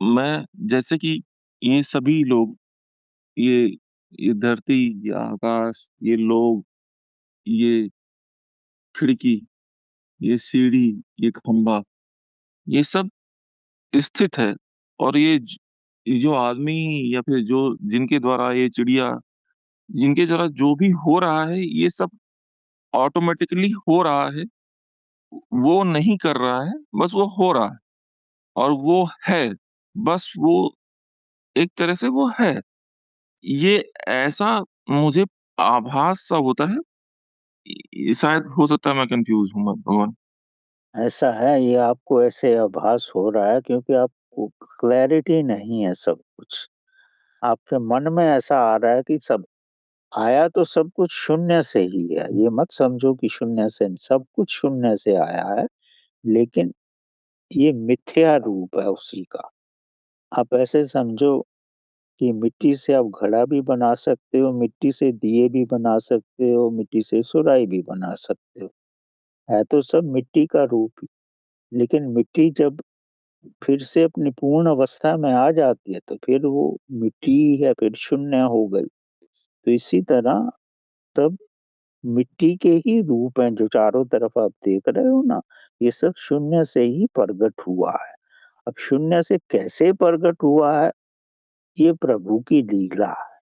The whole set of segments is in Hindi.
मैं जैसे कि ये सभी लोग, ये ये धरती, ये आकाश, ये लोग, ये खिड़की, ये सीढ़ी, ये खंभा, ये सब स्थित है। और ये जो आदमी या फिर जो जिनके द्वारा ये चिड़िया, जिनके द्वारा जो भी हो रहा है, ये सब ऑटोमेटिकली हो रहा है। वो नहीं कर रहा है, बस वो हो रहा है और वो है। बस वो एक तरह से वो है। ये ऐसा मुझे आभास सा होता है। शायद हो सकता है मैं कन्फ्यूज़ हूँ, मैं भगवान। ऐसा है, ये आपको ऐसे आभास हो रहा है क्योंकि आपको क्लैरिटी नहीं है सब कुछ। आपके मन में ऐसा आ रहा है कि सब आया तो सब कुछ शून्य से ही है। ये मत समझो कि शून्य से सब कुछ शून्य से आया है, लेकिन ये मिथ्या रूप है उसी का। आप ऐसे समझो कि मिट्टी से आप घड़ा भी बना सकते हो, मिट्टी से दिए भी बना सकते हो, मिट्टी से सुराही भी बना सकते हो। है तो सब मिट्टी का रूप ही। लेकिन मिट्टी जब फिर से अपनी पूर्ण अवस्था में आ जाती है तो फिर वो मिट्टी है, फिर शून्य हो गई। तो इसी तरह तब मिट्टी के ही रूप हैं जो चारों तरफ आप देख रहे हो ना, ये सब शून्य से ही प्रकट हुआ है। अब शून्य से कैसे प्रकट हुआ है, ये प्रभु की लीला है।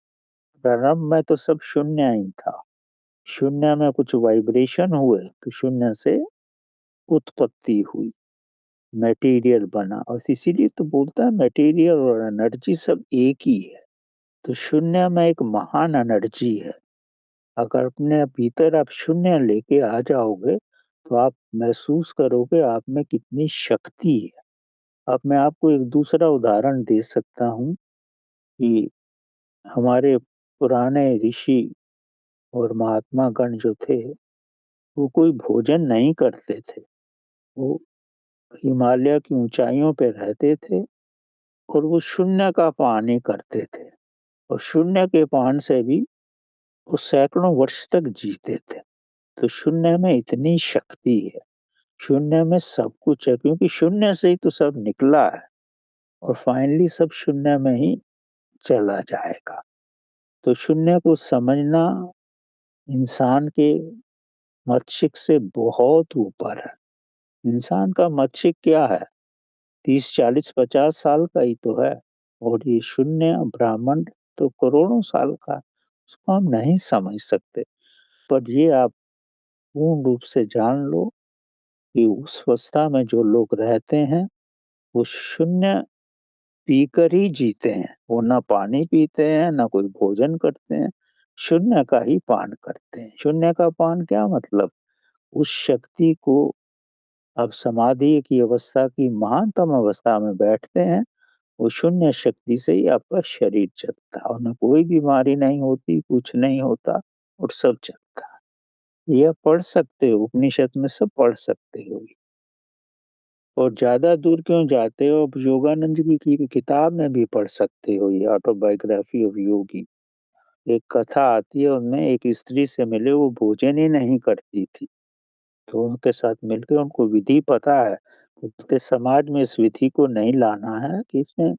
प्रारंभ में तो सब शून्य ही था। शून्य में कुछ वाइब्रेशन हुए तो शून्य से उत्पत्ति हुई, मटेरियल बना। और इसीलिए तो बोलता है मटेरियल और एनर्जी सब एक ही है। तो शून्य में एक महान एनर्जी है। अगर अपने भीतर आप शून्य लेके आ जाओगे तो आप महसूस करोगे आप में कितनी शक्ति है। अब मैं आपको एक दूसरा उदाहरण दे सकता हूँ कि हमारे पुराने ऋषि और महात्मा गण जो थे, वो कोई भोजन नहीं करते थे। वो हिमालय की ऊंचाइयों पे रहते थे और वो शून्य का पान ही करते थे। और शून्य के पान से भी वो सैकड़ों वर्ष तक जीते थे। तो शून्य में इतनी शक्ति है, शून्य में सब कुछ है, क्योंकि शून्य से ही तो सब निकला है और फाइनली सब शून्य में ही चला जाएगा। तो शून्य को समझना इंसान के मस्तिष्क से बहुत ऊपर है। इंसान का मस्तिष्क क्या है, 30 40 50 साल का ही तो है। और ये शून्य ब्राह्मण तो करोड़ों साल का है। उसको हम नहीं समझ सकते। पर ये आप पूर्ण रूप से जान लो कि उस अवस्था में जो लोग रहते हैं वो शून्य पीकर ही जीते हैं। वो ना पानी पीते हैं, ना कोई भोजन करते हैं, शून्य का ही पान करते हैं। शून्य का पान क्या मतलब, उस शक्ति को अब समाधि की अवस्था की महानतम अवस्था में बैठते हैं। वो शून्य शक्ति से ही आपका शरीर चलता है और ना कोई बीमारी नहीं होती, कुछ नहीं होता और सब चलता है। ये आप पढ़ सकते हो, उपनिषद में सब पढ़ सकते हो। और ज्यादा दूर क्यों जाते हो, आप योगानंद की किताब में भी पढ़ सकते हो, ये ऑटोबायोग्राफी ऑफ योगी। एक कथा आती है, उनमें एक स्त्री से मिले, वो भोजन ही नहीं करती थी। तो उनके साथ मिलके उनको विधि पता है, उनके समाज में इस विधि को नहीं लाना है कि इसमें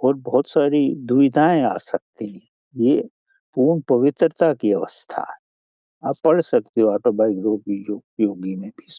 और बहुत सारी दुविधाएं आ सकती हैं। ये पूर्ण पवित्रता की अवस्था है। आप पढ़ सकते हो ऑटोबायोग्राफी योगी में भी।